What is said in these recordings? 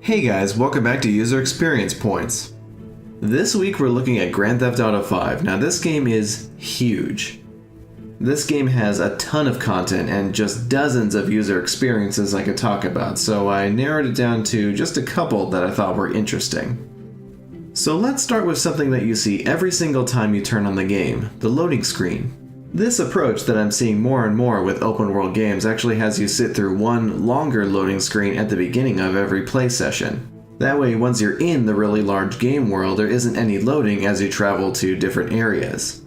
Hey guys, welcome back to User Experience Points. This week we're looking at Grand Theft Auto V. Now this game is huge. This game has a ton of content and just dozens of user experiences I could talk about, so I narrowed it down to just a couple that I thought were interesting. So let's start with something that you see every single time you turn on the game, the loading screen. This approach that I'm seeing more and more with open world games actually has you sit through one longer loading screen at the beginning of every play session. That way, once you're in the really large game world, there isn't any loading as you travel to different areas.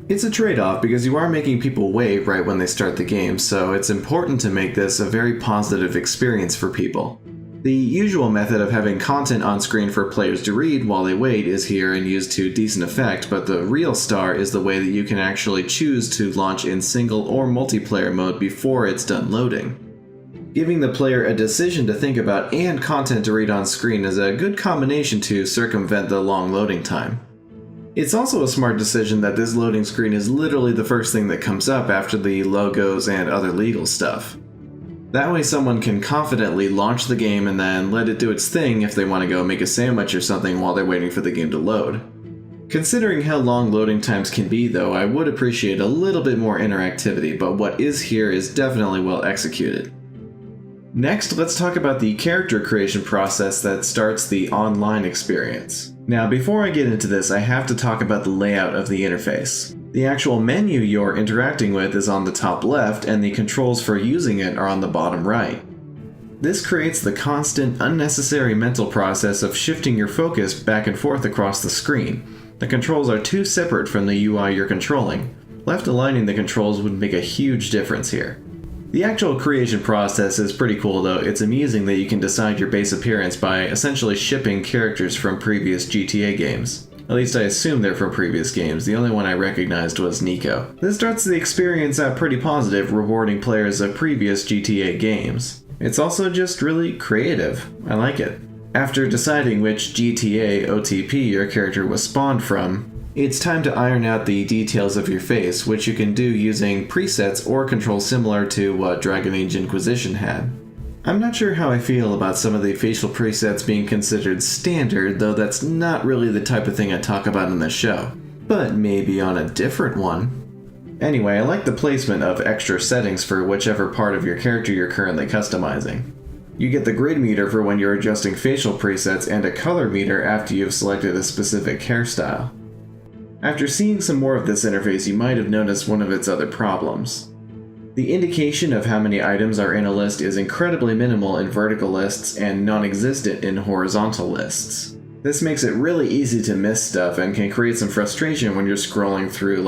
It's a trade-off because you are making people wait right when they start the game, so it's important to make this a very positive experience for people. The usual method of having content on screen for players to read while they wait is here and used to decent effect, but the real star is the way that you can actually choose to launch in single or multiplayer mode before it's done loading. Giving the player a decision to think about and content to read on screen is a good combination to circumvent the long loading time. It's also a smart decision that this loading screen is literally the first thing that comes up after the logos and other legal stuff. That way someone can confidently launch the game and then let it do its thing if they want to go make a sandwich or something while they're waiting for the game to load. Considering how long loading times can be though, I would appreciate a little bit more interactivity, but what is here is definitely well executed. Next, let's talk about the character creation process that starts the online experience. Now, before I get into this, I have to talk about the layout of the interface. The actual menu you're interacting with is on the top left, and the controls for using it are on the bottom right. This creates the constant, unnecessary mental process of shifting your focus back and forth across the screen. The controls are too separate from the UI you're controlling. Left aligning the controls would make a huge difference here. The actual creation process is pretty cool though. It's amusing that you can decide your base appearance by essentially shipping characters from previous GTA games. At least I assume they're from previous games. The only one I recognized was Nico. This starts the experience out pretty positive, rewarding players of previous GTA games. It's also just really creative. I like it. After deciding which GTA OTP your character was spawned from, it's time to iron out the details of your face, which you can do using presets or controls similar to what Dragon Age Inquisition had. I'm not sure how I feel about some of the facial presets being considered standard, though that's not really the type of thing I talk about in this show. But maybe on a different one. Anyway, I like the placement of extra settings for whichever part of your character you're currently customizing. You get the grid meter for when you're adjusting facial presets and a color meter after you've selected a specific hairstyle. After seeing some more of this interface, you might have noticed one of its other problems. The indication of how many items are in a list is incredibly minimal in vertical lists and non-existent in horizontal lists. This makes it really easy to miss stuff and can create some frustration when you're scrolling through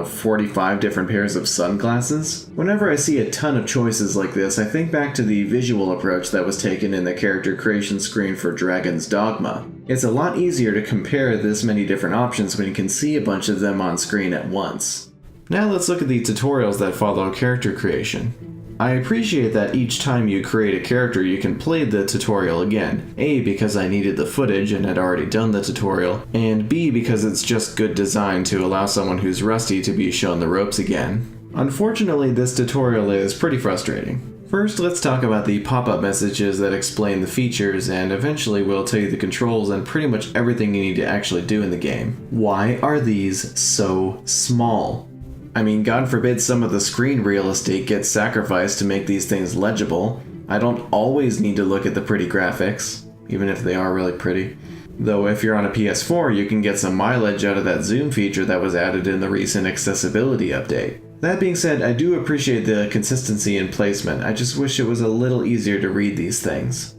45 different pairs of sunglasses. Whenever I see a ton of choices like this, I think back to the visual approach that was taken in the character creation screen for Dragon's Dogma. It's a lot easier to compare this many different options when you can see a bunch of them on screen at once. Now let's look at the tutorials that follow character creation. I appreciate that each time you create a character you can play the tutorial again, A because I needed the footage and had already done the tutorial, and B because it's just good design to allow someone who's rusty to be shown the ropes again. Unfortunately, this tutorial is pretty frustrating. First, let's talk about the pop-up messages that explain the features, and eventually we'll tell you the controls and pretty much everything you need to actually do in the game. Why are these so small? I mean, God forbid some of the screen real estate gets sacrificed to make these things legible. I don't always need to look at the pretty graphics, even if they are really pretty. Though if you're on a PS4, you can get some mileage out of that zoom feature that was added in the recent accessibility update. That being said, I do appreciate the consistency in placement. I just wish it was a little easier to read these things.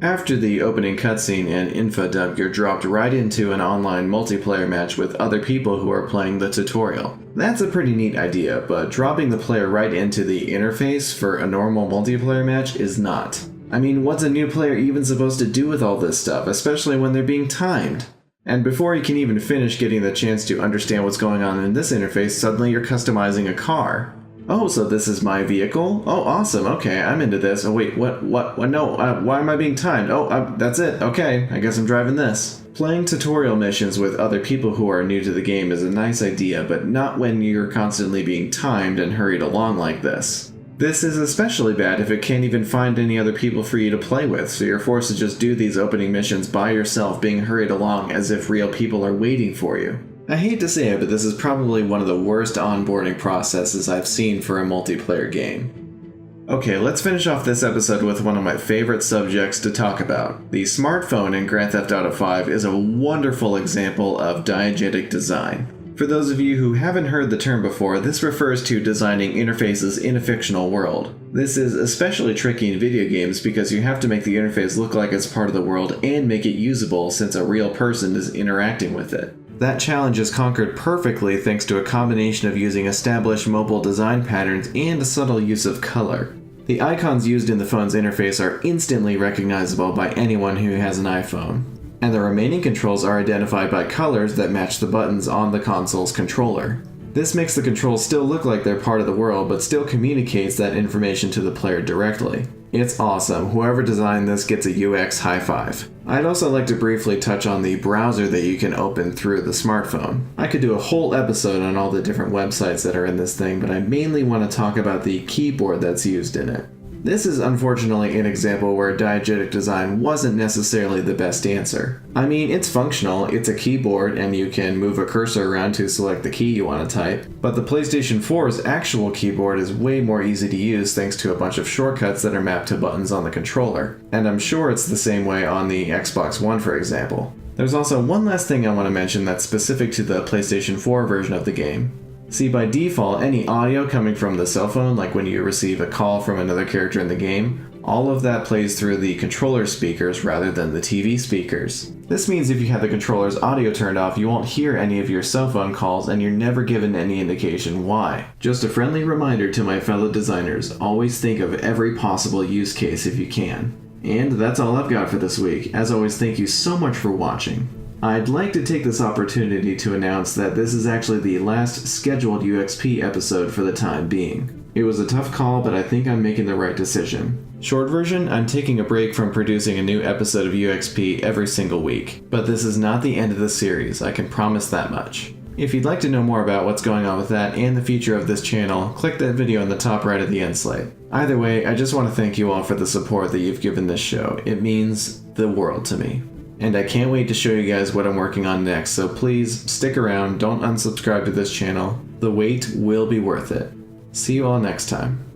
After the opening cutscene and info dump, you're dropped right into an online multiplayer match with other people who are playing the tutorial. That's a pretty neat idea, but dropping the player right into the interface for a normal multiplayer match is not. I mean, what's a new player even supposed to do with all this stuff, especially when they're being timed? And before you can even finish getting the chance to understand what's going on in this interface, suddenly you're customizing a car. Oh, so this is my vehicle? Oh, awesome, okay, I'm into this. Oh wait, what, no, why am I being timed? Oh, that's it, okay, I guess I'm driving this. Playing tutorial missions with other people who are new to the game is a nice idea, but not when you're constantly being timed and hurried along like this. This is especially bad if it can't even find any other people for you to play with, so you're forced to just do these opening missions by yourself, being hurried along as if real people are waiting for you. I hate to say it, but this is probably one of the worst onboarding processes I've seen for a multiplayer game. Okay, let's finish off this episode with one of my favorite subjects to talk about. The smartphone in Grand Theft Auto V is a wonderful example of diegetic design. For those of you who haven't heard the term before, this refers to designing interfaces in a fictional world. This is especially tricky in video games because you have to make the interface look like it's part of the world and make it usable since a real person is interacting with it. That challenge is conquered perfectly thanks to a combination of using established mobile design patterns and a subtle use of color. The icons used in the phone's interface are instantly recognizable by anyone who has an iPhone, and the remaining controls are identified by colors that match the buttons on the console's controller. This makes the controls still look like they're part of the world, but still communicates that information to the player directly. It's awesome. Whoever designed this gets a UX high five. I'd also like to briefly touch on the browser that you can open through the smartphone. I could do a whole episode on all the different websites that are in this thing, but I mainly want to talk about the keyboard that's used in it. This is unfortunately an example where diegetic design wasn't necessarily the best answer. I mean, it's functional, it's a keyboard, and you can move a cursor around to select the key you want to type, but the PlayStation 4's actual keyboard is way more easy to use thanks to a bunch of shortcuts that are mapped to buttons on the controller, and I'm sure it's the same way on the Xbox One, for example. There's also one last thing I want to mention that's specific to the PlayStation 4 version of the game. See, by default, any audio coming from the cell phone, like when you receive a call from another character in the game, all of that plays through the controller speakers rather than the TV speakers. This means if you have the controller's audio turned off, you won't hear any of your cell phone calls and you're never given any indication why. Just a friendly reminder to my fellow designers, always think of every possible use case if you can. And that's all I've got for this week. As always, thank you so much for watching. I'd like to take this opportunity to announce that this is actually the last scheduled UXP episode for the time being. It was a tough call, but I think I'm making the right decision. Short version, I'm taking a break from producing a new episode of UXP every single week, but this is not the end of the series, I can promise that much. If you'd like to know more about what's going on with that and the future of this channel, click that video in the top right of the end slate. Either way, I just want to thank you all for the support that you've given this show. It means the world to me. And I can't wait to show you guys what I'm working on next, so please stick around, don't unsubscribe to this channel. The wait will be worth it. See you all next time.